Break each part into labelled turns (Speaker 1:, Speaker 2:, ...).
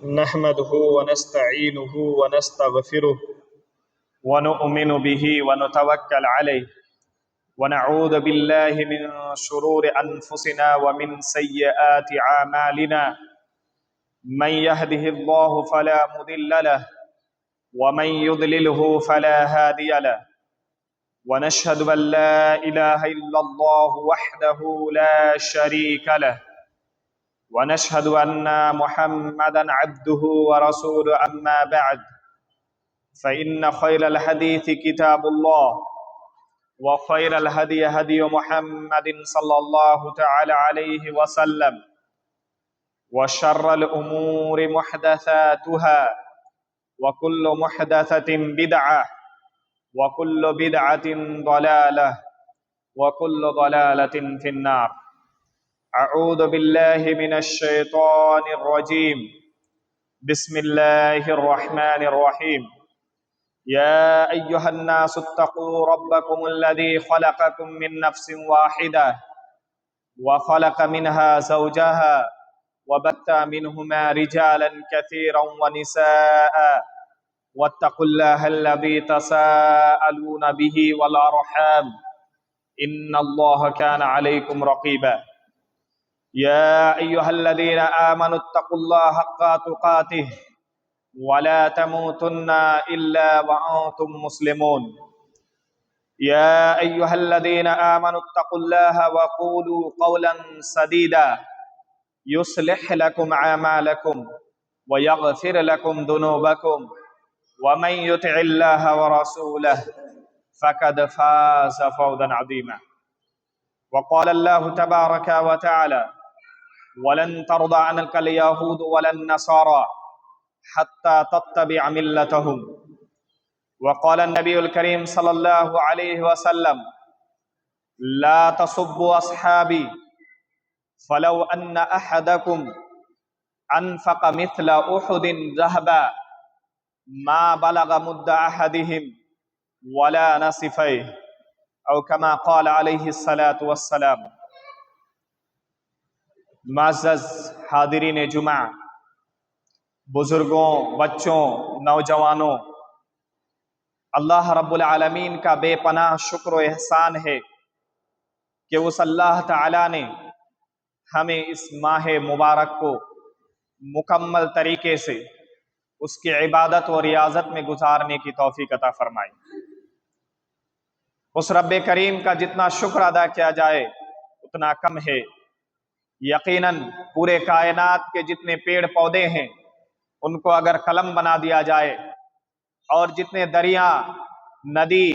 Speaker 1: نحمده ونستعينه ونستغفره ونؤمن به ونتوكل عليه ونعوذ بالله من شرور أنفسنا ومن سيئات أعمالنا. من يهده الله فلا مضل له ومن يضلله فلا هادي له، ونشهد أن لا إله إلا الله وحده لا شريك له، ونشهد أن محمدا عبده ورسوله. أما بعد، فإن خير الحديث كتاب الله، وخير الهدي هدي محمد صلى الله تعالى عليه وسلم، وشر الأمور محدثاتها، وكل محدثة بدعة، وكل بدعة ضلالة، وكل ضلالة في النار. أعوذ بالله من الشيطان الرجيم. بسم الله الرحمن الرحيم. يا أيها الناس اتقوا ربكم الذي خلقكم من نفس واحدة وخلق منها زوجها وبث منهما رجالا كثيرا ونساء، واتقوا الله الذي تساءلون به والأرحام إن الله كان عليكم رقيبا. يا أيها الذين آمنوا اتقوا الله حق تقاته ولا تموتن إلا وأنتم مسلمون. يا أيها الذين آمنوا اتقوا الله وقولوا قولا سديدا يصلح لكم أعمالكم ويغفر لكم ذنوبكم، ومن يطع الله ورسوله فقد فاز فوزا عظيما. وقال الله تبارك وتعالى: ولن ترضى عنك اليهود ولا النصارى حتى تتبع ملتهم. وقال النبي الكريم صلى الله عليه وسلم: لا تسبوا أصحابي، فلو أن أحدكم أنفق مثل أحد ذهبا ما بلغ مد أحدهم ولا نصفيه، أو كما قال عليه الصلاة والسلام. معزز حاضرین جمعہ، بزرگوں، بچوں، نوجوانوں، اللہ رب العالمین کا بے پناہ شکر و احسان ہے کہ اس اللہ تعالیٰ نے ہمیں اس ماہ مبارک کو مکمل طریقے سے اس کی عبادت و ریاضت میں گزارنے کی توفیق عطا فرمائی۔ اس رب کریم کا جتنا شکر ادا کیا جائے اتنا کم ہے۔ یقیناً پورے کائنات کے جتنے پیڑ پودے ہیں ان کو اگر قلم بنا دیا جائے، اور جتنے دریا، ندی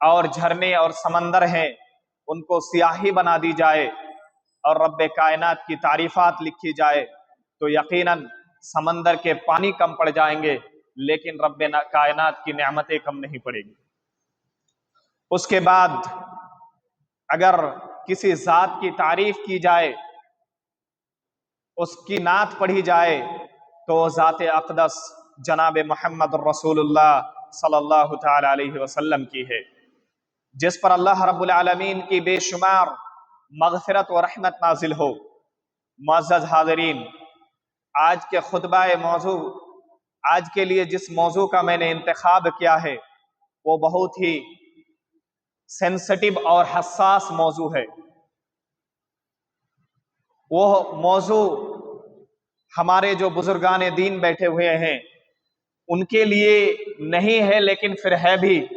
Speaker 1: اور جھرنے اور سمندر ہیں ان کو سیاہی بنا دی جائے اور رب کائنات کی تعریفات لکھی جائے، تو یقیناً سمندر کے پانی کم پڑ جائیں گے، لیکن رب کائنات کی نعمتیں کم نہیں پڑیں گی۔ اس کے بعد اگر کسی ذات کی تعریف کی جائے، اس کی نعت پڑھی جائے، تو ذات اقدس جناب محمد رسول اللہ صلی اللہ تعالی علیہ وسلم کی ہے، جس پر اللہ رب العالمین کی بے شمار مغفرت و رحمت نازل ہو۔ معزز حاضرین، آج کے خطبہ موضوع، آج کے لیے جس موضوع کا میں نے انتخاب کیا ہے وہ بہت ہی سینسٹیو اور حساس موضوع ہے۔ وہ موضوع ہمارے جو بزرگان دین بیٹھے ہوئے ہیں ان کے لیے نہیں ہے، لیکن پھر ہے بھی،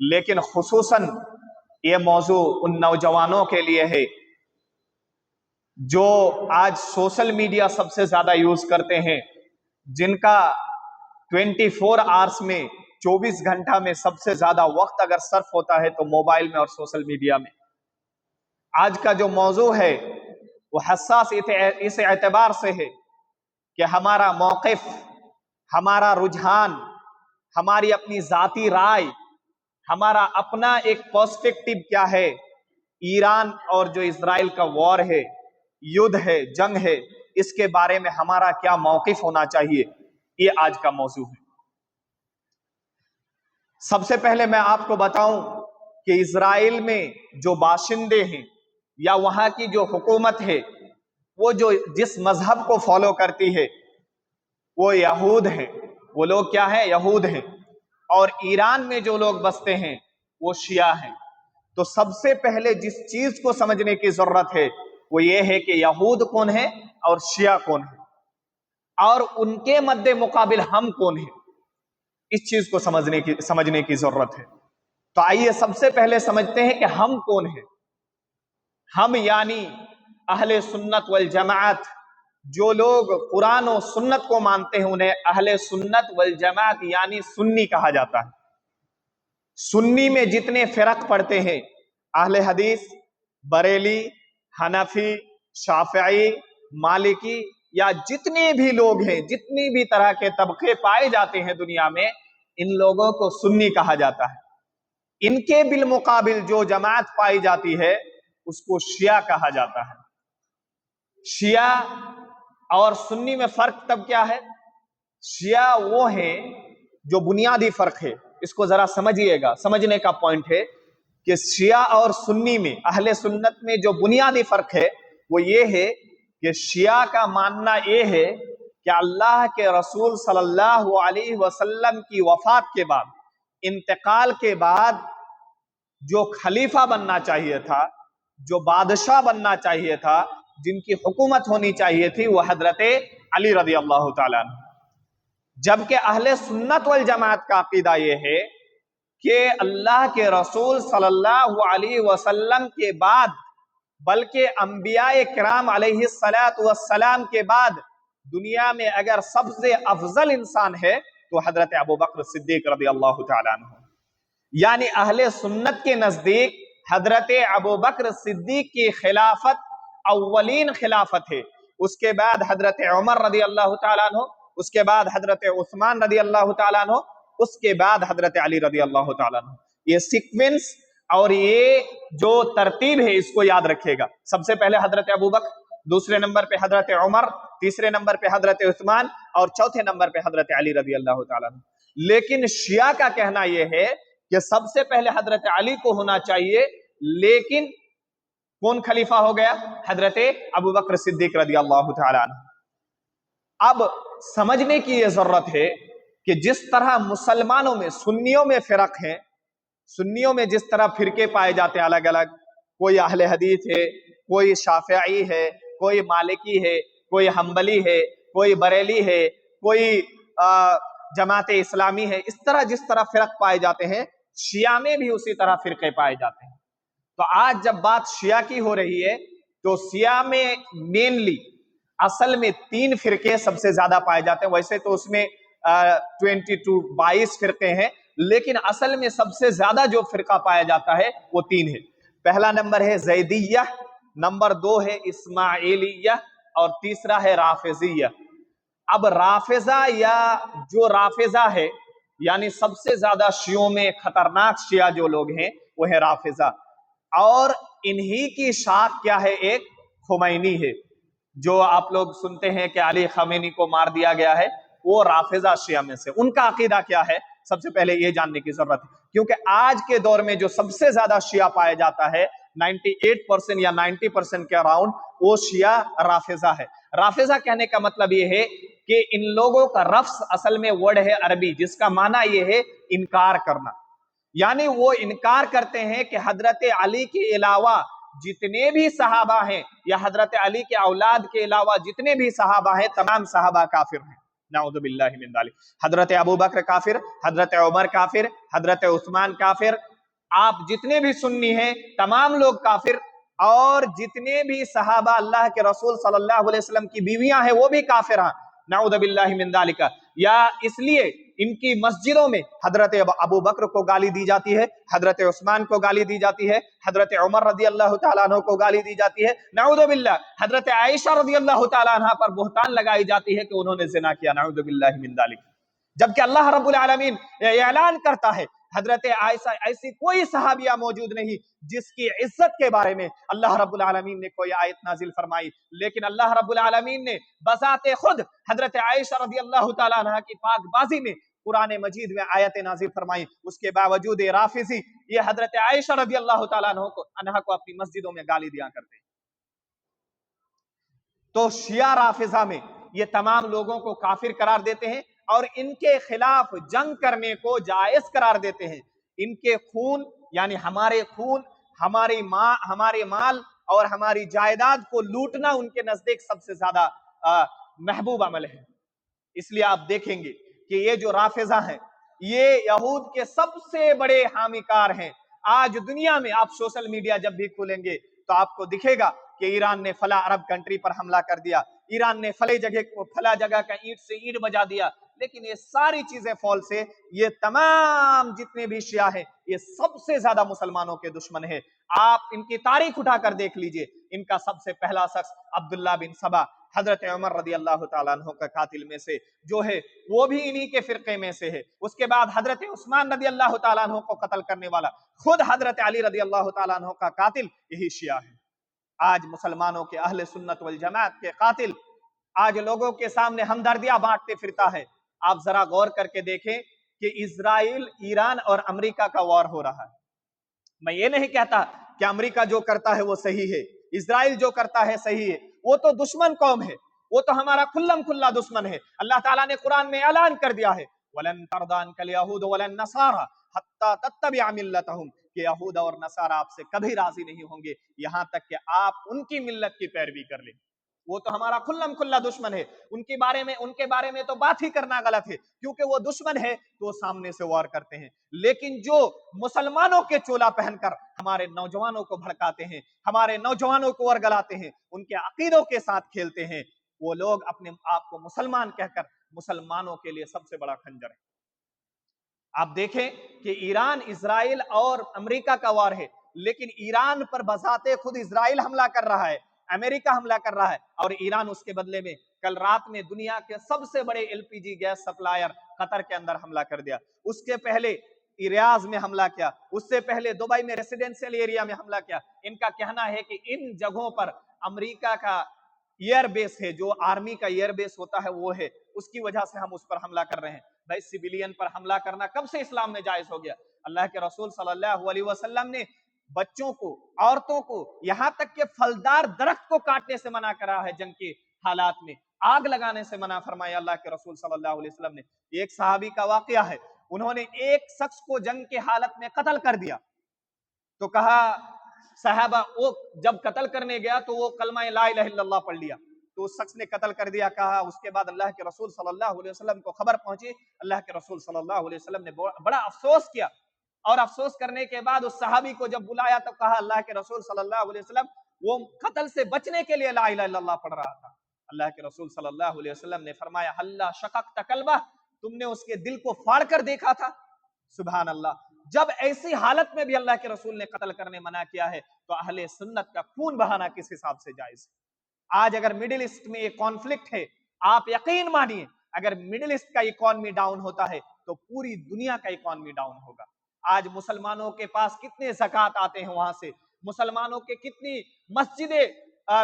Speaker 1: لیکن خصوصاً یہ موضوع ان نوجوانوں کے لیے ہے جو آج سوشل میڈیا سب سے زیادہ یوز کرتے ہیں، جن کا 24 آورس میں 24 گھنٹہ میں سب سے زیادہ وقت اگر صرف ہوتا ہے تو موبائل میں اور سوشل میڈیا میں۔ آج کا جو موضوع ہے وہ حساس اس اعتبار سے ہے کہ ہمارا موقف، ہمارا رجحان، ہماری اپنی ذاتی رائے، ہمارا اپنا ایک پرسپیکٹیو کیا ہے، ایران اور جو اسرائیل کا وار ہے، یدھ ہے، جنگ ہے، اس کے بارے میں ہمارا کیا موقف ہونا چاہیے، یہ آج کا موضوع ہے۔ سب سے پہلے میں آپ کو بتاؤں کہ اسرائیل میں جو باشندے ہیں یا وہاں کی جو حکومت ہے وہ جو جس مذہب کو فالو کرتی ہے وہ یہود ہیں، وہ لوگ کیا ہیں؟ یہود ہیں۔ اور ایران میں جو لوگ بستے ہیں وہ شیعہ ہیں۔ تو سب سے پہلے جس چیز کو سمجھنے کی ضرورت ہے وہ یہ ہے کہ یہود کون ہے اور شیعہ کون ہے، اور ان کے مد مقابل ہم کون ہیں، اس چیز کو سمجھنے کی ضرورت ہے۔ تو آئیے سب سے پہلے سمجھتے ہیں کہ ہم کون ہیں۔ ہم یعنی اہل سنت والجماعت، جو لوگ قرآن و سنت کو مانتے ہیں انہیں اہل سنت والجماعت یعنی سنی کہا جاتا ہے۔ سنی میں جتنے فرق پڑتے ہیں، اہل حدیث، بریلی، حنفی، شافعی، مالکی، یا جتنے بھی لوگ ہیں، جتنی بھی طرح کے طبقے پائے جاتے ہیں دنیا میں، ان لوگوں کو سنی کہا جاتا ہے۔ ان کے بالمقابل جو جماعت پائی جاتی ہے اس کو شیعہ کہا جاتا ہے۔ شیعہ اور سنی میں فرق تب کیا ہے؟ شیعہ وہ ہیں جو بنیادی فرق ہے، اس کو ذرا سمجھیے گا، سمجھنے کا پوائنٹ ہے کہ شیعہ اور سنی میں، اہل سنت میں جو بنیادی فرق ہے وہ یہ ہے کہ شیعہ کا ماننا یہ ہے کہ اللہ کے رسول صلی اللہ علیہ وسلم کی وفات کے بعد، انتقال کے بعد جو خلیفہ بننا چاہیے تھا، جو بادشاہ بننا چاہیے تھا، جن کی حکومت ہونی چاہیے تھی، وہ حضرت علی رضی اللہ تعالیٰ عنہ۔ جبکہ اہل سنت والجماعت کا عقیدہ یہ ہے کہ اللہ کے رسول صلی اللہ علیہ وسلم کے بعد، بلکہ انبیاء کرام علیہ السلام کے بعد دنیا میں اگر سب سے افضل انسان ہے تو حضرت ابوبکر صدیق رضی اللہ تعالیٰ عنہ۔ یعنی اہل سنت کے نزدیک حضرت ابوبکر صدیق کی خلافت اولین خلافت ہے، اس کے بعد حضرت عمر رضی اللہ تعالیٰ عنہ، اس کے بعد حضرت عثمان رضی اللہ تعالیٰ عنہ، اس کے بعد حضرت علی رضی اللہ تعالیٰ عنہ۔ یہ سیکوینس اور یہ جو ترتیب ہے اس کو یاد رکھے گا۔ سب سے پہلے حضرت ابوبکر، دوسرے نمبر پہ حضرت عمر، تیسرے نمبر پہ حضرت عثمان، اور چوتھے نمبر پہ حضرت علی رضی اللہ تعالیٰ عنہ۔ لیکن شیعہ کا کہنا یہ ہے کہ سب سے پہلے حضرت علی کو ہونا چاہیے، لیکن کون خلیفہ ہو گیا؟ حضرت ابوبکر صدیق رضی اللہ تعالیٰ عنہ۔ اب سمجھنے کی یہ ضرورت ہے کہ جس طرح مسلمانوں میں سنیوں میں فرق ہیں، سنیوں میں جس طرح فرقے پائے جاتے ہیں الگ الگ، کوئی اہل حدیث ہے، کوئی شافعی ہے، کوئی مالکی ہے، کوئی حنبلی ہے، کوئی بریلی ہے، کوئی جماعت اسلامی ہے، اس طرح جس طرح فرق پائے جاتے ہیں، شیعہ میں بھی اسی طرح فرقے پائے جاتے ہیں۔ تو آج جب بات شیعہ کی ہو رہی ہے تو شیعہ میں مینلی اصل میں 3 فرقے سب سے زیادہ پائے جاتے ہیں۔ ویسے تو اس میں 22 فرقے ہیں، لیکن اصل میں سب سے زیادہ جو فرقہ پایا جاتا ہے وہ 3 ہے۔ پہلا نمبر ہے زیدیہ، نمبر 2 ہے اسماعیلیہ، اور تیسرا ہے رافضیہ۔ اب رافضہ یا جو رافضہ ہے، یعنی سب سے زیادہ شیعوں میں خطرناک شیعہ جو لوگ ہیں وہ ہے رافضہ، اور انہی کی شاخ کیا ہے؟ ایک خمینی ہے، جو آپ لوگ سنتے ہیں کہ علی خمینی کو مار دیا گیا ہے، وہ رافضہ شیعہ میں سے۔ ان کا عقیدہ کیا ہے؟ سب سے پہلے یہ جاننے کی ضرورت ہے، کیونکہ آج کے دور میں جو سب سے زیادہ شیعہ پایا جاتا ہے 98% یا 90% کے اراؤنڈ، وہ شیعہ رافضہ ہے۔ رافضہ کہنے کا مطلب یہ ہے کہ ان لوگوں کا رفظ اصل میں ورڈ ہے عربی، جس کا معنی یہ ہے انکار کرنا۔ یعنی وہ انکار کرتے ہیں کہ حضرت علی کے علاوہ جتنے بھی صحابہ ہیں، یا حضرت علی کے اولاد کے علاوہ جتنے بھی صحابہ ہیں، تمام صحابہ کافر ہیں، نعوذ باللہ من ذالک۔ حضرت ابوبکر کافر، حضرت عمر کافر، حضرت عثمان کافر، آپ جتنے بھی سنی ہیں تمام لوگ کافر، اور جتنے بھی صحابہ اللہ کے رسول صلی اللہ علیہ وسلم کی بیویاں ہیں وہ بھی کافر ہیں، نعوذ باللہ من ذالک۔ یا اس لیے ان کی مسجدوں میں حضرت ابوبکر کو گالی دی جاتی ہے، حضرت عثمان کو گالی دی جاتی ہے، حضرت عمر رضی اللہ تعالیٰ عنہ کو گالی دی جاتی ہے، نعوذ باللہ۔ حضرت عائشہ رضی اللہ تعالیٰ عنہ پر بہتان لگائی جاتی ہے کہ انہوں نے زنا کیا، نعوذ باللہ من ذالک، جبکہ اللہ رب العالمین اعلان کرتا ہے حضرت عائشہ ایسی کوئی صحابیہ موجود نہیں جس کی عزت کے بارے میں اللہ رب العالمین نے کوئی آیت نازل فرمائی، لیکن اللہ رب العالمین نے بذات خود حضرت عائشہ رضی اللہ تعالیٰ عنہ کی پاک بازی میں قرآن مجید میں آیت نازل فرمائی۔ اس کے باوجود رافضی یہ حضرت عائشہ رضی اللہ تعالیٰ عنہ کو اپنی مسجدوں میں گالی دیا کرتے ہیں۔ تو شیعہ رافضہ میں یہ تمام لوگوں کو کافر قرار دیتے ہیں اور ان کے خلاف جنگ کرنے کو جائز قرار دیتے ہیں۔ ان کے خون یعنی ہمارے خون، ہمارے مال اور ہماری جائیداد کو لوٹنا ان کے نزدیک سب سے زیادہ محبوب عمل ہے۔ اس لیے آپ دیکھیں گے کہ یہ جو رافضہ ہیں یہ یہود کے سب سے بڑے حامی کار ہیں۔ آج دنیا میں آپ سوشل میڈیا جب بھی کھولیں گے تو آپ کو دکھے گا کہ ایران نے فلاں عرب کنٹری پر حملہ کر دیا، ایران نے فلاں جگہ کا اینٹ سے اینٹ بجا دیا، لیکن یہ ساری چیزیں فالس ہے۔ یہ تمام جتنے بھی شیعہ ہیں یہ سب سے زیادہ مسلمانوں کے دشمن ہیں۔ آپ ان کی تاریخ اٹھا کر دیکھ لیجئے، ان کا سب سے پہلا شخص عبداللہ بن سبا حضرت عمر رضی اللہ تعالیٰ عنہ کا قاتل میں سے جو ہے وہ بھی انہی کے فرقے میں سے ہے۔ اس کے بعد حضرت عثمان رضی اللہ تعالیٰ عنہ کو قتل کرنے والا خود حضرت علی رضی اللہ تعالیٰ عنہ کا قاتل یہی شیعہ ہے۔ آج مسلمانوں کے اہل سنت والجماعت کے قاتل آج لوگوں کے سامنے ہمدردیاں بانٹتے پھرتا ہے۔ آپ ذرا غور کر کے دیکھیں کہ اسرائیل، ایران اور امریکہ کا وار ہو رہا ہے۔ میں یہ نہیں کہتا کہ امریکہ جو کرتا ہے وہ صحیح ہے، اسرائیل جو کرتا ہے صحیح ہے، وہ تو دشمن قوم ہے، وہ تو ہمارا کھلم کھلا دشمن ہے۔ اللہ تعالیٰ نے قرآن میں اعلان کر دیا ہے وَلَن تَرْضَ عَنْكَ الْيَهُودُ وَلَا النَّصَارَىٰ حَتَّىٰ تَتَّبِعَ مِلَّتَهُمْ کہ یہود اور نصارہ آپ سے کبھی راضی نہیں ہوں گے یہاں تک کہ آپ ان کی ملت کی پیروی کر لیں۔ وہ تو ہمارا کھلم کھلا دشمن ہے، ان کے بارے میں تو بات ہی کرنا غلط ہے، کیونکہ وہ دشمن ہے تو وہ سامنے سے وار کرتے ہیں۔ لیکن جو مسلمانوں کے چولا پہن کر ہمارے نوجوانوں کو بھڑکاتے ہیں، ہمارے نوجوانوں کو ورگلاتے ہیں، ان کے عقیدوں کے ساتھ کھیلتے ہیں، وہ لوگ اپنے آپ کو مسلمان کہہ کر مسلمانوں کے لیے سب سے بڑا خنجر ہے۔ آپ دیکھیں کہ ایران، اسرائیل اور امریکہ کا وار ہے، لیکن ایران پر بذات خود اسرائیل حملہ کر رہا ہے، امریکہ حملہ کر رہا ہے، اور ایران اس کے بدلے میں کل رات میں دنیا کے سب سے بڑے LPG گیس سپلائر قطر کے اندر حملہ کر دیا۔ اس کے پہلے ریاض میں حملہ کیا، اس سے پہلے دبئی میں ریسیڈنشل ایریا میں حملہ کیا۔ ان کا کہنا ہے کہ ان جگہوں پر امریکہ کا ایئر بیس ہے، جو آرمی کا ایئر بیس ہوتا ہے وہ ہے، اس کی وجہ سے ہم اس پر حملہ کر رہے ہیں۔ بھائی سویلین پر حملہ کرنا کب سے اسلام میں جائز ہو گیا؟ اللہ کے رسول صلی اللہ علیہ وسلم نے بچوں کو، عورتوں کو، یہاں تک کہ پھلدار درخت کو کاٹنے سے منع کرا ہے۔ جنگ کے حالات میں آگ لگانے سے منع فرمایا اللہ کے رسول صلی اللہ علیہ وسلم نے۔ ایک صحابی کا واقعہ ہے، انہوں نے ایک شخص کو جنگ کے حالت میں قتل کر دیا، تو کہا صحابہ، وہ جب قتل کرنے گیا تو وہ کلمہ لا الہ الا اللہ پڑھ لیا، تو اس شخص نے قتل کر دیا۔ کہا اس کے بعد اللہ کے رسول صلی اللہ علیہ وسلم کو خبر پہنچی، اللہ کے رسول صلی اللہ علیہ وسلم نے بڑا افسوس کیا، اور افسوس کرنے کے بعد اس صحابی کو جب بلایا تو کہا اللہ کے رسول صلی اللہ علیہ وسلم وہ قتل سے بچنے کے لیے لا الہ الا اللہ پڑھ رہا تھا۔ اللہ کے رسول صلی اللہ علیہ وسلم نے فرمایا ہلا شققت قلبہ، تم نے اس کے دل کو پھاڑ کر دیکھا تھا؟ سبحان اللہ۔ جب ایسی حالت میں بھی اللہ کے رسول نے قتل کرنے منع کیا ہے تو اہل سنت کا خون بہانا کس حساب سے جائز ہے؟ آج اگر مڈل ایسٹ میں ایک کانفلکٹ ہے، آپ یقین مانیے اگر مڈل ایسٹ کا اکانومی ڈاؤن ہوتا ہے تو پوری دنیا کا اکانومی ڈاؤن ہوگا۔ آج مسلمانوں کے پاس کتنے زکوٰۃ آتے ہیں وہاں سے، مسلمانوں کے کتنی مسجدیں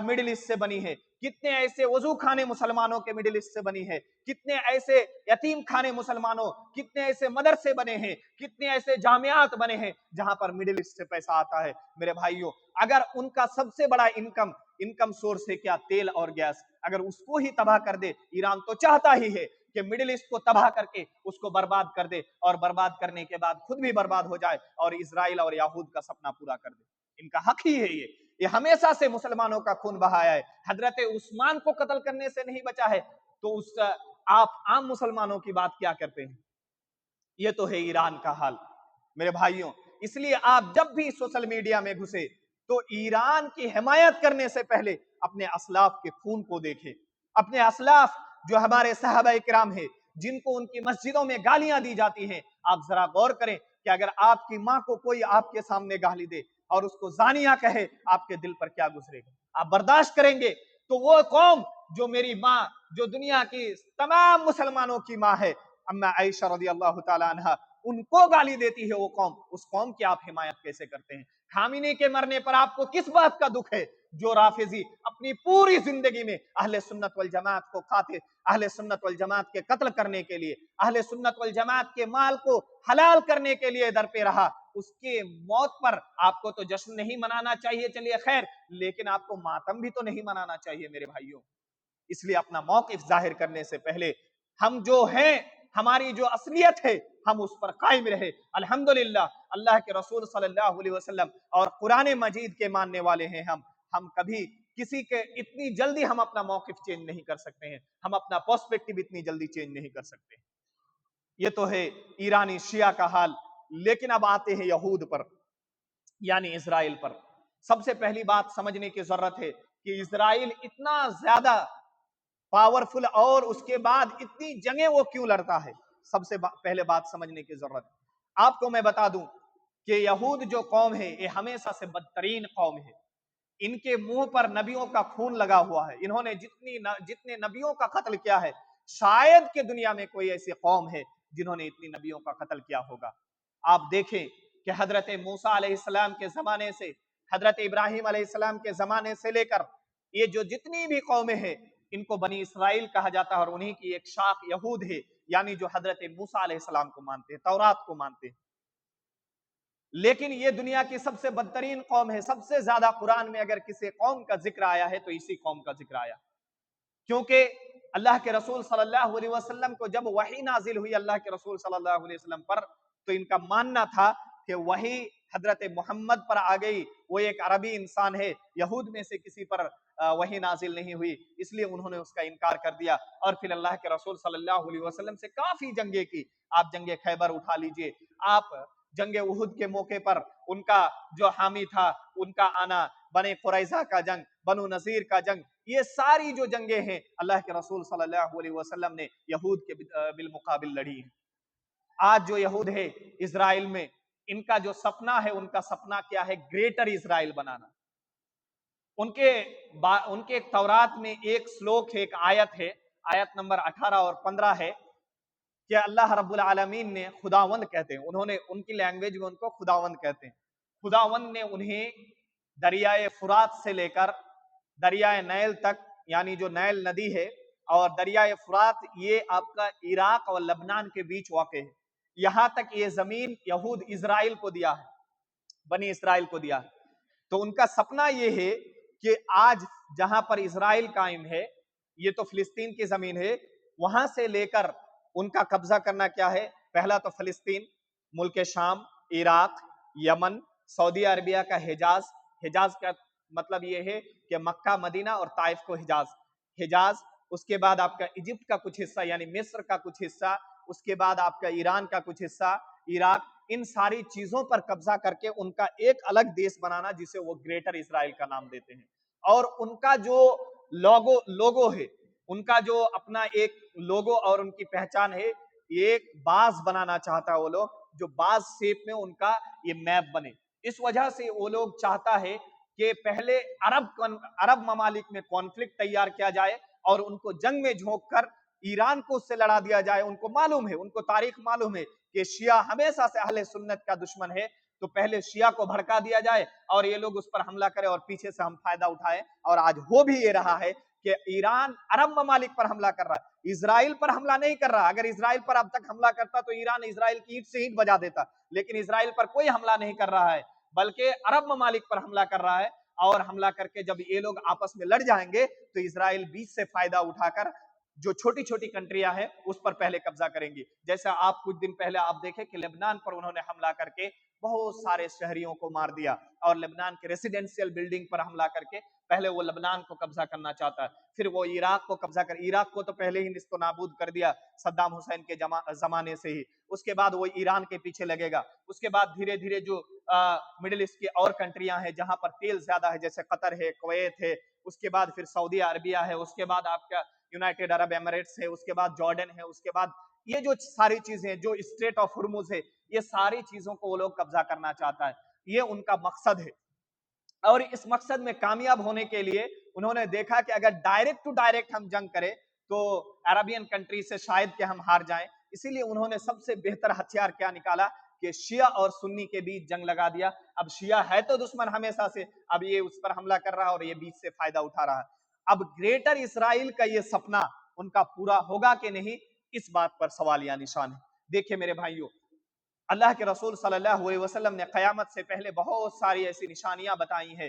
Speaker 1: مڈل ایسٹ سے بنی ہے، کتنے ایسے وضو خانے مسلمانوں کے مڈل ایسٹ سے بنی ہے، کتنے ایسے یتیم خانے مسلمانوں، کتنے ایسے مدرسے بنے ہیں، کتنے ایسے جامعات بنے ہیں جہاں پر مڈل ایسٹ سے پیسہ آتا ہے۔ میرے بھائیوں، اگر ان کا سب سے بڑا انکم سورس ہے کیا؟ تیل اور گیس، اگر اس کو ہی تباہ کر دے، ایران تو چاہتا ہی ہے کہ مڈل ایسٹ کو تباہ کر کے اس کو برباد کر دے، اور برباد کرنے کے بعد خود بھی برباد ہو جائے اور اسرائیل اور یہود کا سپنا پورا کر دے۔ ان کا حق ہی ہے یہ ہمیشہ سے مسلمانوں کا خون بہایا ہے۔ حضرت عثمان کو قتل کرنے سے نہیں بچا ہے تو آپ عام مسلمانوں کی بات کیا کرتے ہیں؟ یہ تو ہے ایران کا حال۔ میرے بھائیوں، اس لیے آپ جب بھی سوشل میڈیا میں گھسے تو ایران کی حمایت کرنے سے پہلے اپنے اسلاف کے خون کو دیکھیں، اپنے اسلاف جو ہمارے صحابہ کرام ہیں جن کو ان کی مسجدوں میں گالیاں دی جاتی ہیں، آپ ذرا غور کریں کہ اگر آپ کی ماں کو کوئی آپ کے سامنے گالی دے اور اس کو زانیہ کہے، آپ کے دل پر کیا گزرے گا؟ آپ برداشت کریں گے؟ تو وہ قوم جو میری ماں، جو دنیا کی تمام مسلمانوں کی ماں ہے، اما عائشہ رضی اللہ تعالی عنہ، ان کو گالی دیتی ہے وہ قوم، اس قوم کی آپ حمایت کیسے کرتے ہیں؟ خامنئی کے مرنے پر آپ کو کس بات کا دکھ ہے؟ جو رافضی اپنی پوری زندگی میں اہل سنت والجماعت کو کھاتے، اہل سنت والجماعت کے قتل کرنے کے لیے، اہل سنت والجماعت کے مال کو حلال کرنے کے لیے در پہ رہا، اس کے موت پر آپ کو تو جشن نہیں منانا چاہیے، چلیے خیر، لیکن آپ کو ماتم بھی تو نہیں منانا چاہیے میرے بھائیوں۔ اس لیے اپنا موقف ظاہر کرنے سے پہلے ہم جو ہیں، ہماری جو اصلیت ہے، ہم اس پر قائم رہے۔ الحمدللہ اللہ کے رسول صلی اللہ علیہ وسلم اور قرآن مجید کے ماننے والے ہیں ہم کبھی کسی کے اتنی جلدی ہم اپنا موقف چینج نہیں کر سکتے ہیں، ہم اپنا پرسپیکٹیو اتنی جلدی چینج نہیں کر سکتے ہیں۔ یہ تو ہے ایرانی شیعہ کا حال، لیکن اب آتے ہیں یہود پر، یعنی اسرائیل پر۔ سب سے پہلی بات سمجھنے کی ضرورت ہے کہ اسرائیل اتنا زیادہ پاورفل اور اس کے بعد اتنی جنگیں وہ کیوں لڑتا ہے، سب سے پہلے بات سمجھنے کی ضرورت ہے۔ آپ کو میں بتا دوں کہ یہود جو قوم ہے یہ ہمیشہ سے بدترین قوم ہے۔ ان کے منہ پر نبیوں کا خون لگا ہوا ہے، انہوں نے جتنے نبیوں کا قتل کیا ہے، شاید کہ دنیا میں کوئی ایسی قوم ہے جنہوں نے اتنی نبیوں کا قتل کیا ہوگا۔ آپ دیکھیں کہ حضرت موسیٰ علیہ السلام کے زمانے سے، حضرت ابراہیم علیہ السلام کے زمانے سے لے کر یہ جو جتنی بھی قومیں ہیں، ان کو بنی اسرائیل کہا جاتا ہے، اور انہی کی ایک شاخ یہود ہے، یعنی جو حضرت موسیٰ علیہ السلام کو مانتے ہیں، تورات کو مانتے ہیں۔ لیکن یہ دنیا کی سب سے بدترین قوم ہے۔ سب سے زیادہ قرآن میں اگر کسی قوم کا ذکر آیا ہے تو اسی قوم کا ذکر آیا، کیونکہ اللہ کے رسول صلی اللہ علیہ وسلم کو جب وحی نازل ہوئی اللہ کے رسول صلی اللہ علیہ وسلم پر، تو ان کا ماننا تھا کہ وحی حضرت محمد پر آ گئی، وہ ایک عربی انسان ہے، یہود میں سے کسی پر وحی نازل نہیں ہوئی، اس لیے انہوں نے اس کا انکار کر دیا۔ اور پھر اللہ کے رسول صلی اللہ علیہ وسلم سے کافی جنگیں کی۔ آپ جنگ خیبر اٹھا لیجئے، آپ جنگ احد کے موقع پر ان کا جو حامی تھا ان کا آنا، بنی قریظہ کا جنگ، بنو نذیر کا جنگ، یہ ساری جو جنگیں ہیں اللہ کے رسول صلی اللہ علیہ وسلم نے یہود کے بالمقابل لڑی ہیں۔ آج جو یہود ہے اسرائیل میں، ان کا جو سپنا ہے، ان کا سپنا کیا ہے؟ گریٹر اسرائیل بنانا۔ ان کے تورات میں ایک سلوک ہے، ایک آیت ہے، آیت نمبر 18 اور 15 ہے کہ اللہ رب العالمین نے خداوند کہتے ہیں، انہوں نے ان کی لینگویج میں ان کو خداوند کہتے ہیں، خداوند نے انہیں دریائے فرات سے لے کر دریائے نیل تک، یعنی جو نیل ندی ہے اور دریائے فرات، یہ آپ کا عراق اور لبنان کے بیچ واقع ہے، یہاں تک یہ زمین یہود اسرائیل کو دیا ہے، بنی اسرائیل کو دیا ہے۔ تو ان کا سپنا یہ ہے کہ آج جہاں پر اسرائیل قائم ہے، یہ تو فلسطین کی زمین ہے، وہاں سے لے کر ان کا قبضہ کرنا کیا ہے؟ پہلا تو فلسطین، ملک شام، عراق، یمن، سعودی عربیہ کا حجاز۔ حجاز کا مطلب یہ ہے کہ مکہ، مدینہ اور طائف کو حجاز۔ اس کے بعد آپ کا ایجپٹ کا کچھ حصہ یعنی مصر کا کچھ حصہ، اس کے بعد آپ کا ایران کا کچھ حصہ، عراق، ان ساری چیزوں پر قبضہ کر کے ان کا ایک الگ دیش بنانا جسے وہ گریٹر اسرائیل کا نام دیتے ہیں۔ اور ان کا جو لوگو ہے، ان کا جو اپنا ایک لوگو اور ان کی پہچان ہے، ایک باز بنانا چاہتا ہے وہ لوگ، جو باز شیپ میں ان کا یہ میپ بنے۔ اس وجہ سے وہ لوگ چاہتا ہے کہ پہلے عرب ممالک میں کانفلکٹ تیار کیا جائے اور ان کو جنگ میں جھونک کر ایران کو اس سے لڑا دیا جائے۔ ان کو معلوم ہے، ان کو تاریخ معلوم ہے کہ شیعہ ہمیشہ سے اہل سنت کا دشمن ہے، تو پہلے شیعہ کو بھڑکا دیا جائے اور یہ لوگ اس پر حملہ کرے اور پیچھے سے ہم فائدہ اٹھائیں۔ اور آج ہو بھی یہ رہا ہے کہ ایران عرب ممالک پر حملہ کر رہا ہے، اسرائیل پر حملہ نہیں کر رہا۔ اگر اسرائیل پر اب تک حملہ کرتا تو ایران اسرائیل کی اینٹ سے اینٹ بجا دیتا، لیکن اسرائیل پر کوئی حملہ نہیں کر رہا ہے، بلکہ عرب ممالک پر حملہ کر رہا ہے۔ اور حملہ کر کے جب یہ لوگ آپس میں لڑ جائیں گے تو اسرائیل بیچ سے فائدہ اٹھا کر جو چھوٹی چھوٹی کنٹریاں ہیں اس پر پہلے قبضہ کریں گی۔ جیسا آپ کچھ دن پہلے آپ دیکھیں کہ لبنان پر انہوں نے حملہ کر کے بہت سارے شہریوں کو مار دیا، اور لبنان کے ریزیڈنشیل بلڈنگ پر حملہ کر کے پہلے وہ لبنان کو قبضہ کرنا چاہتا ہے، پھر وہ عراق کو قبضہ عراق کو تو پہلے ہی نست و نابود کر دیا صدام حسین کے زمانے سے ہی، اس کے بعد وہ ایران کے پیچھے لگے گا۔ اس کے بعد دھیرے دھیرے جو مڈل ایسٹ کی اور کنٹریاں ہیں جہاں پر تیل زیادہ ہے، جیسے قطر ہے، کویت ہے، اس کے بعد پھر سعودی عربیہ ہے، اس کے بعد آپ کا یونائٹڈ عرب ایمریٹس ہے، اس کے بعد جارڈن ہے، اس کے بعد یہ جو ساری چیزیں جو اسٹریٹ آف ہرمز ہے، یہ ساری چیزوں کو وہ لوگ قبضہ کرنا چاہتا ہے، یہ ان کا مقصد ہے۔ اور اس مقصد میں کامیاب ہونے کے لیے انہوں نے دیکھا کہ اگر ڈائریکٹ ٹو ڈائریکٹ ہم جنگ کریں تو عربین کنٹری سے شاید کہ ہم ہار جائیں، اسی لیے انہوں نے سب سے بہتر ہتھیار کیا نکالا کہ شیعہ اور سنی کے بیچ جنگ لگا دیا۔ اب شیعہ ہے تو دشمن ہمیشہ سے، اب یہ اس پر حملہ کر رہا ہے اور یہ بیچ سے فائدہ اٹھا رہا ہے۔ اب گریٹر اسرائیل کا یہ سپنا ان کا پورا ہوگا کہ نہیں، اس بات پر سوالیہ نشان ہے۔ دیکھیں میرے بھائیوں، اللہ کے رسول صلی اللہ علیہ وسلم نے قیامت سے پہلے بہت ساری ایسی نشانیاں بتائی ہیں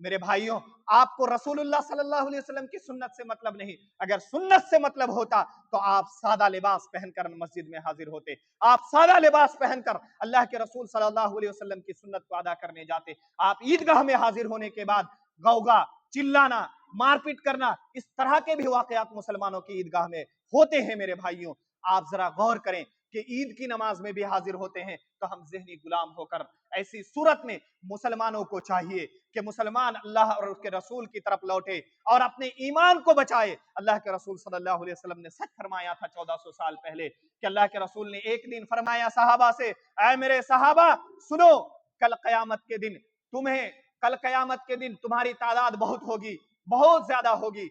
Speaker 1: میرے بھائیوں آپ کو رسول اللہ صلی اللہ علیہ وسلم کی سنت سے مطلب نہیں، اگر سنت سے مطلب ہوتا تو آپ سادہ لباس پہن کر مسجد میں حاضر ہوتے، آپ سادہ لباس پہن کر اللہ کے رسول صلی اللہ علیہ وسلم کی سنت کو ادا کرنے جاتے۔ آپ عیدگاہ میں حاضر ہونے کے بعد غوغا، چلانا، مار پیٹ کرنا، اس طرح کے بھی واقعات مسلمانوں کی عیدگاہ میں ہوتے ہیں۔ میرے بھائیوں آپ ذرا غور کریں کہ عید کی نماز میں بھی حاضر ہوتے ہیں تو ہم ذہنی غلام ہو کر، ایسی صورت میں مسلمانوں کو چاہیے کہ مسلمان اللہ اور اس کے رسول کی طرف لوٹے اور اپنے ایمان کو بچائے۔ اللہ کے رسول صلی اللہ علیہ وسلم نے سچ فرمایا تھا 1400 سال پہلے کہ اللہ کے رسول نے ایک دن فرمایا صحابہ سے، اے میرے صحابہ سنو، کل قیامت کے دن تمہاری تعداد بہت ہوگی، بہت زیادہ ہوگی،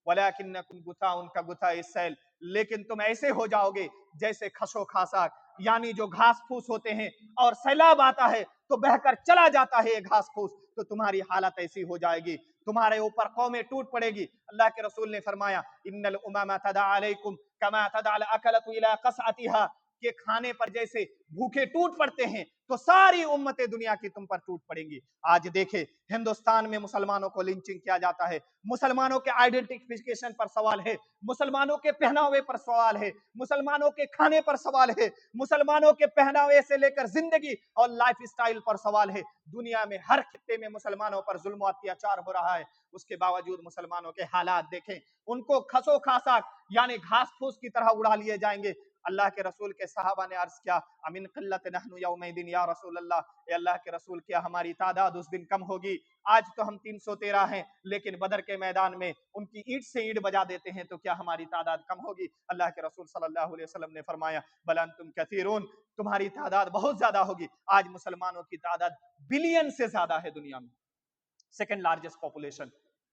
Speaker 1: وَلَكِنَّكُمْ غُثَاءٌ كَغُثَاءِ السَّيْلِ، لیکن تم ایسے ہو جاؤ گے جیسے کھسو کھاسا، یعنی جو گھاس پھوس ہوتے ہیں اور سیلاب آتا ہے تو بہہ کر چلا جاتا ہے یہ گھاس پھوس، تو تمہاری حالت ایسی ہو جائے گی، تمہارے اوپر قومیں ٹوٹ پڑے گی۔ اللہ کے رسول نے فرمایا ان الامم تدعى علیکم کما تدعى الاکلۃ الى قصعتها، کہ کھانے پر جیسے بھوکے ٹوٹ پڑتے ہیں تو ساری امتیں دنیا کی تم پر ٹوٹ پڑیں گی۔ آج دیکھیں ہندوستان میں مسلمانوں کو لنچنگ کیا جاتا ہے، مسلمانوں کے آئیڈینٹیفیکیشن پر سوال ہے، مسلمانوں کے پہناوے پر سوال ہے، مسلمانوں کے کھانے پر سوال ہے، مسلمانوں کے پہناوے سے لے کر زندگی اور لائف سٹائل پر سوال ہے۔ دنیا میں ہر خطے میں مسلمانوں پر ظلم و اتیاچار ہو رہا ہے، اس کے باوجود مسلمانوں کے حالات دیکھیں، ان کو کھسو کھاسا یعنی گھاس پھوس کی طرح اڑا لیے جائیں گے۔ اللہ کے رسول کے صحابہ نے عرض کیا امن قلت نحن یومئذ یا رسول اللہ، اے اللہ کے رسول کیا ہماری تعداد اس دن کم ہوگی؟ آج تو ہم 313 ہیں، لیکن بدر کے میدان میں ان کی اینٹ سے اینٹ بجا دیتے ہیں تو کیا ہماری تعداد کم ہوگی؟ اللہ کے رسول صلی اللہ علیہ وسلم نے فرمایا بل انتم کثیرون، تمہاری تعداد بہت زیادہ ہوگی۔ آج مسلمانوں کی تعداد بلین سے زیادہ ہے دنیا میں، سیکنڈ لارجسٹ پاپولیشن،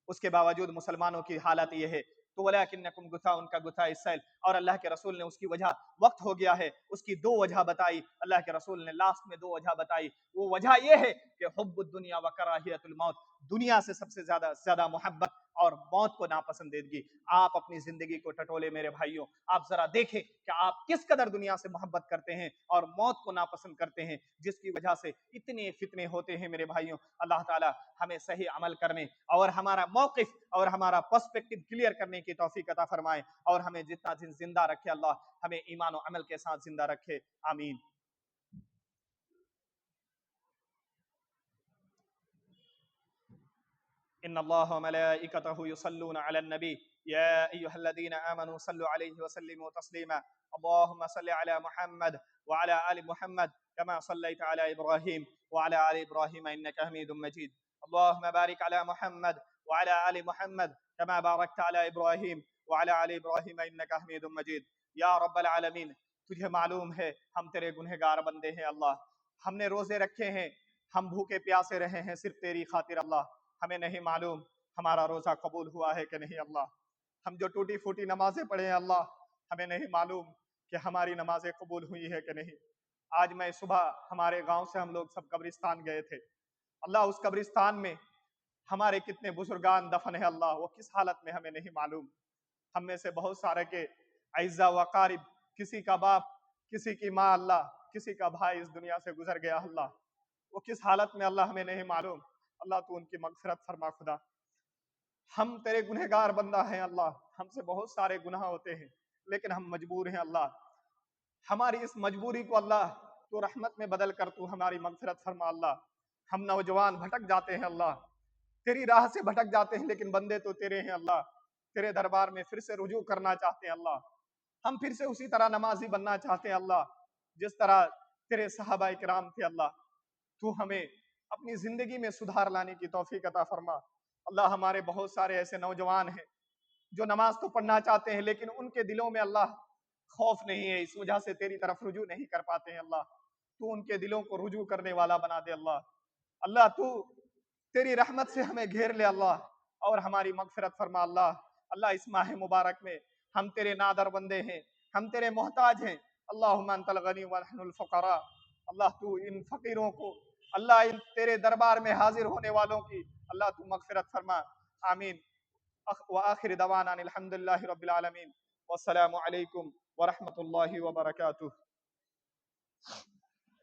Speaker 1: اس کے باوجود مسلمانوں کی حالت یہ ہے۔ تو وَلَكِنَّكُمْ غُثَاءٌ كَغُثَاءِ السَّيْلِ، اور اللہ کے رسول نے اس کی وجہ، وقت ہو گیا ہے، اس کی دو وجہ بتائی۔ اللہ کے رسول نے لاسٹ میں دو وجہ بتائی، وہ وجہ یہ ہے کہ حب الدنیا وکراہیت الموت، دنیا سے سب سے زیادہ محبت اور موت کو ناپسندیدگی۔ آپ اپنی زندگی کو ٹٹولے میرے بھائیوں، آپ ذرا دیکھیں کہ آپ کس قدر دنیا سے محبت کرتے ہیں اور موت کو ناپسند کرتے ہیں، جس کی وجہ سے اتنے فتنے ہوتے ہیں میرے بھائیوں۔ اللہ تعالی ہمیں صحیح عمل کرنے اور ہمارا موقف اور ہمارا پرسپیکٹو کلیئر کرنے کی توفیق عطا فرمائے، اور ہمیں جتنا دن زندہ رکھے اللہ ہمیں ایمان و عمل کے ساتھ زندہ رکھے، آمین۔ ان اللہ وملائکتہ یصلون علی النبی یا ایھا الذین آمنوا صلوا علیہ وسلموا تسلیما اللهم صل علی محمد وعلى آل محمد كما صليت على إبراهيم وعلى آل إبراهيم إنك حميد مجيد اللهم بارك على محمد وعلى آل محمد كما باركت على إبراهيم وعلى آل إبراهيم إنك حميد مجيد۔ یا رب العالمین، تجھے معلوم ہے ہم تیرے گنہگار بندے ہیں اللہ، ہم نے روزے رکھے ہیں، ہم بھوکے پیاسے رہے ہیں صرف تیری خاطر اللہ، ہمیں نہیں معلوم ہمارا روزہ قبول ہوا ہے کہ نہیں اللہ، ہم جو ٹوٹی پھوٹی نمازیں پڑھے ہیں اللہ، ہمیں نہیں معلوم کہ ہماری نمازیں قبول ہوئی ہے کہ نہیں۔ آج میں صبح ہمارے گاؤں سے ہم لوگ سب قبرستان گئے تھے، اللہ اس قبرستان میں ہمارے کتنے بزرگان دفن ہیں اللہ، وہ کس حالت میں ہمیں نہیں معلوم۔ ہم میں سے بہت سارے کے اعزا و اقارب، کسی کا باپ، کسی کی ماں اللہ، کسی کا بھائی اس دنیا سے گزر گیا اللہ، وہ کس حالت میں اللہ ہمیں نہیں معلوم۔ اللہ تو ان کی مغفرت فرما خدا، ہم تیرے گنہگار بندہ ہیں اللہ، ہم سے بہت سارے گناہ ہوتے ہیں لیکن ہم مجبور ہیں اللہ، ہماری اس مجبوری کو اللہ تو رحمت میں بدل کر تو ہماری مغفرت فرما اللہ۔ ہم نوجوان بھٹک جاتے ہیں اللہ، تیری راہ سے بھٹک جاتے ہیں لیکن بندے تو تیرے ہیں اللہ، تیرے دربار میں پھر سے رجوع کرنا چاہتے ہیں اللہ، ہم پھر سے اسی طرح نمازی بننا چاہتے ہیں اللہ جس طرح تیرے صحابہ کرام تھے اللہ۔ تو ہمیں اپنی زندگی میں سدھار لانے کی توفیق عطا فرما اللہ۔ ہمارے بہت سارے ایسے نوجوان ہیں جو نماز تو پڑھنا چاہتے ہیں لیکن ان کے دلوں میں اللہ خوف نہیں ہے، اس وجہ سے تیری طرف رجوع نہیں کر پاتے ہیں اللہ، تو ان کے دلوں کو رجوع کرنے والا بنا دے اللہ۔ اللہ تو تیری رحمت سے ہمیں گھیر لے اللہ اور ہماری مغفرت فرما اللہ۔ اللہ اس ماہ مبارک میں ہم تیرے نادر بندے ہیں، ہم تیرے محتاج ہیں، اللہم انت الغنی ونحن الفقراء، اللہ تو ان فقیروں کو، اللہ ان تیرے دربار میں حاضر ہونے والوں کی اللہ تو مغفرت فرما، آمین۔ وآخر دعوانا الحمدللہ رب العالمین، والسلام علیکم ورحمۃ اللہ وبرکاتہ۔